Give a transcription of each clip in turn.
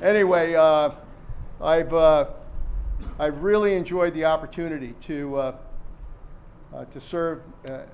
Anyway, I've really enjoyed the opportunity to serve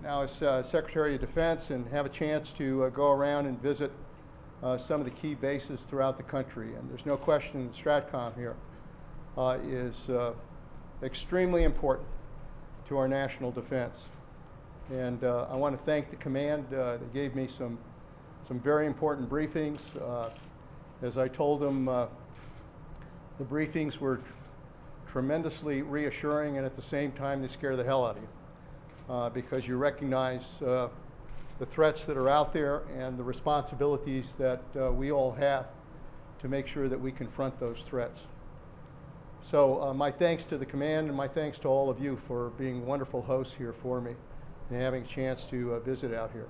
now as Secretary of Defense and have a chance to go around and visit some of the key bases throughout the country. And there's no question that STRATCOM here is extremely important to our national defense. And I want to thank the command. They gave me some very important briefings. As I told them, the briefings were tremendously reassuring, and at the same time they scare the hell out of you because you recognize the threats that are out there and the responsibilities that we all have to make sure that we confront those threats. So my thanks to the command and my thanks to all of you for being wonderful hosts here for me and having a chance to visit out here.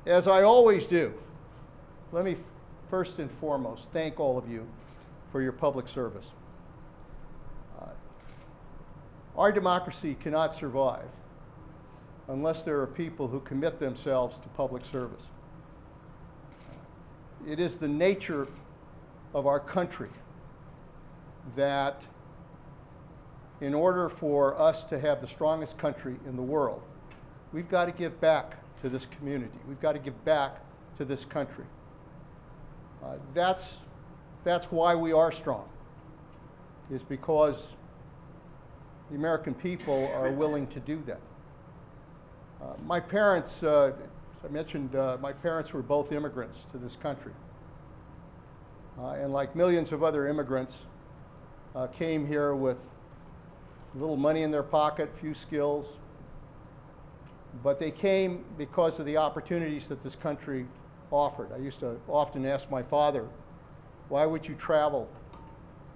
As I always do, let me first and foremost thank all of you for your public service. Our democracy cannot survive unless there are people who commit themselves to public service. It is the nature of our country that in order for us to have the strongest country in the world, we've got to give back to this community. We've got to give back to this country. That's why we are strong, is because the American people are willing to do that. My parents, as I mentioned, my parents were both immigrants to this country. And like millions of other immigrants, came here with a little money in their pocket, few skills, but they came because of the opportunities that this country offered. I used to often ask my father, why would you travel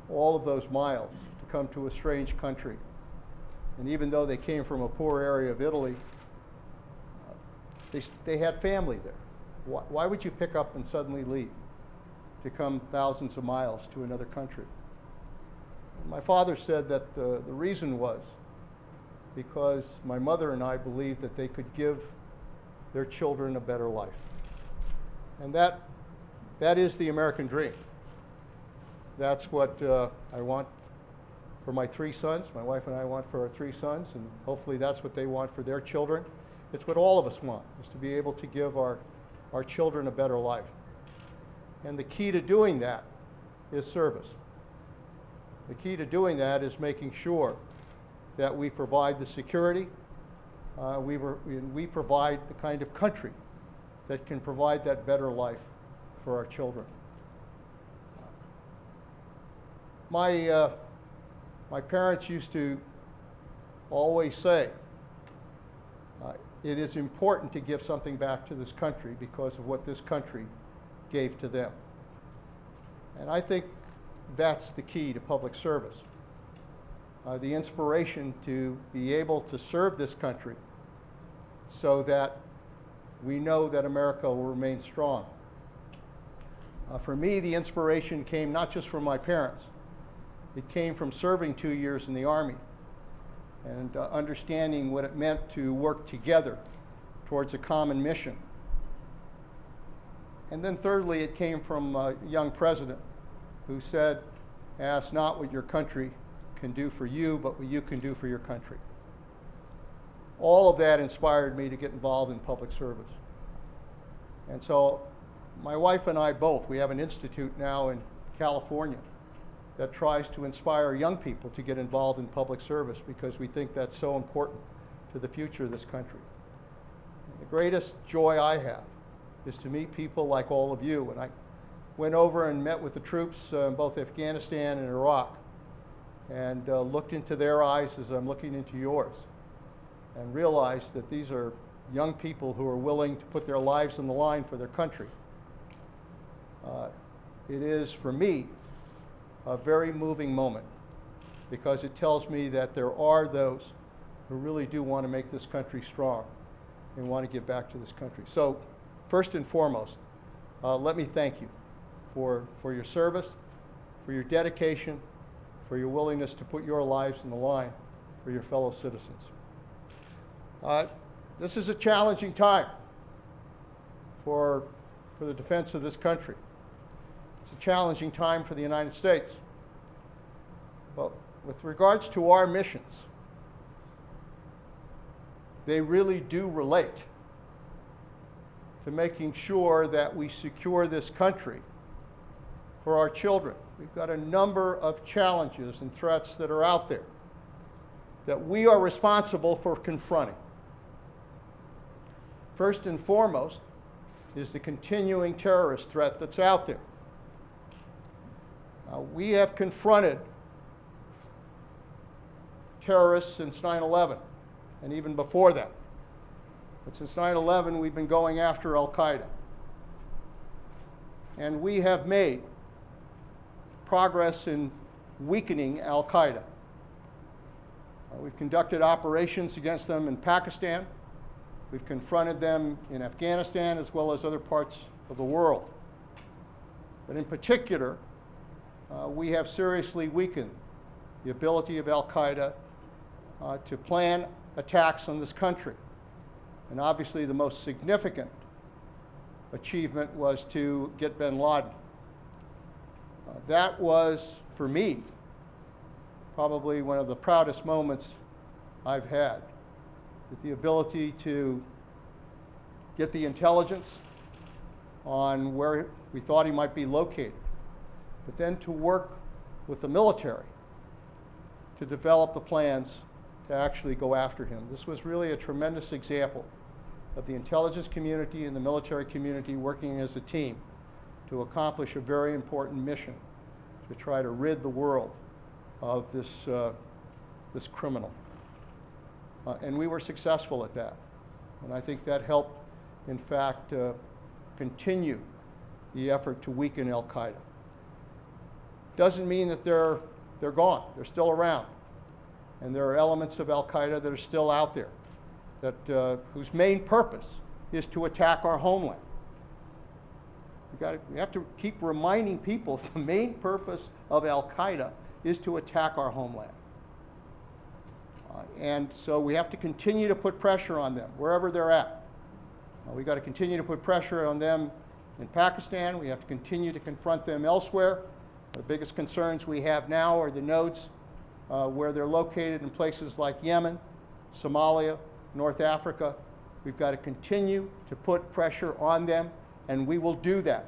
all of those miles to come to a strange country? And even though they came from a poor area of Italy, they had family there. Why would you pick up and suddenly leave to come thousands of miles to another country? And my father said that the reason was because my mother and I believed that they could give their children a better life. And that is the American dream. That's what I want for my 3 sons. My wife and I want for our 3 sons, and hopefully that's what they want for their children. It's what all of us want, is to be able to give our children a better life. And the key to doing that is service. The key to doing that is making sure that we provide the security, we provide the kind of country that can provide that better life for our children. My parents used to always say, it is important to give something back to this country because of what this country gave to them. And I think that's the key to public service. The inspiration to be able to serve this country so that we know that America will remain strong. For me, the inspiration came not just from my parents. It came from serving 2 years in the Army and understanding what it meant to work together towards a common mission. And then thirdly, it came from a young president who said, ask not what your country can do for you, but what you can do for your country. All of that inspired me to get involved in public service. And so my wife and I both, we have an institute now in California that tries to inspire young people to get involved in public service because we think that's so important to the future of this country. The greatest joy I have is to meet people like all of you. And I went over and met with the troops in both Afghanistan and Iraq and looked into their eyes as I'm looking into yours and realized that these are young people who are willing to put their lives on the line for their country. It is, for me, a very moving moment because it tells me that there are those who really do want to make this country strong and want to give back to this country. So first and foremost, let me thank you for your service, for your dedication, for your willingness to put your lives on the line for your fellow citizens. This is a challenging time for the defense of this country. It's a challenging time for the United States. But with regards to our missions, they really do relate to making sure that we secure this country for our children. We've got a number of challenges and threats that are out there that we are responsible for confronting. First and foremost is the continuing terrorist threat that's out there. We have confronted terrorists since 9/11, and even before that. But since 9/11, we've been going after al-Qaeda. And we have made progress in weakening al-Qaeda. We've conducted operations against them in Pakistan. We've confronted them in Afghanistan as well as other parts of the world. But in particular, we have seriously weakened the ability of al-Qaeda to plan attacks on this country. And obviously the most significant achievement was to get bin Laden. That was, for me, probably one of the proudest moments I've had, with the ability to get the intelligence on where we thought he might be located, but then to work with the military to develop the plans to actually go after him. This was really a tremendous example of the intelligence community and the military community working as a team to accomplish a very important mission, to try to rid the world of this criminal. And we were successful at that. And I think that helped, in fact, continue the effort to weaken al-Qaeda. Doesn't mean that they're gone. They're still around. And there are elements of al-Qaeda that are still out there, that, whose main purpose is to attack our homeland. We have to keep reminding people the main purpose of al-Qaeda is to attack our homeland. And so we have to continue to put pressure on them wherever they're at. We've got to continue to put pressure on them in Pakistan. We have to continue to confront them elsewhere. The biggest concerns we have now are the nodes where they're located in places like Yemen, Somalia, North Africa. We've got to continue to put pressure on them, and we will do that.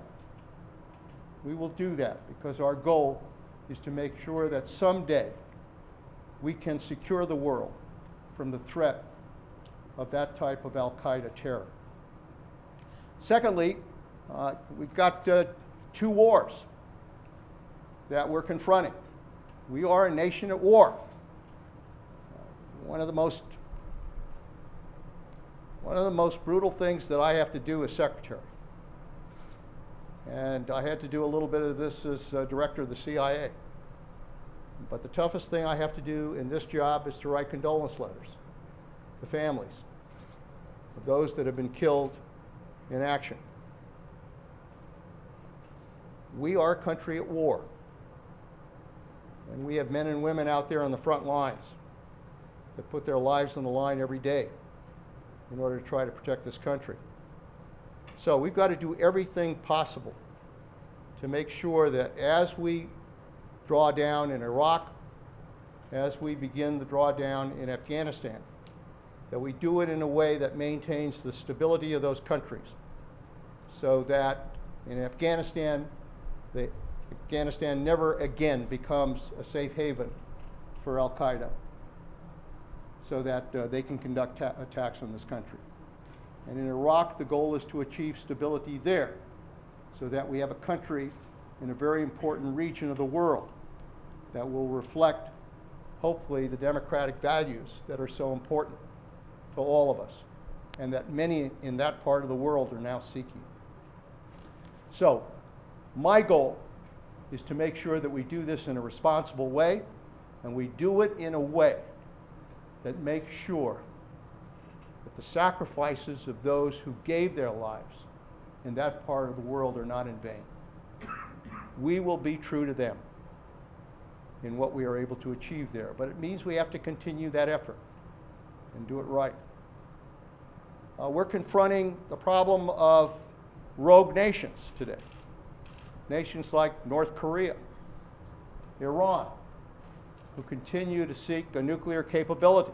We will do that because our goal is to make sure that someday we can secure the world from the threat of that type of al-Qaeda terror. Secondly, we've got 2 wars that we're confronting. We are a nation at war. One of the most brutal things that I have to do as secretary, and I had to do a little bit of this as director of the CIA, but the toughest thing I have to do in this job is to write condolence letters to families of those that have been killed in action. We are a country at war, and we have men and women out there on the front lines that put their lives on the line every day in order to try to protect this country. So we've got to do everything possible to make sure that as we draw down in Iraq, as we begin the drawdown in Afghanistan, that we do it in a way that maintains the stability of those countries, so that in Afghanistan, Afghanistan never again becomes a safe haven for al-Qaeda, so that they can conduct attacks on this country. And in Iraq, the goal is to achieve stability there, so that we have a country in a very important region of the world that will reflect, hopefully, the democratic values that are so important to all of us, and that many in that part of the world are now seeking. So, my goal is to make sure that we do this in a responsible way, and we do it in a way that makes sure that the sacrifices of those who gave their lives in that part of the world are not in vain. We will be true to them in what we are able to achieve there, but it means we have to continue that effort and do it right. We're confronting the problem of rogue nations today. nations like North Korea, Iran, who continue to seek a nuclear capability.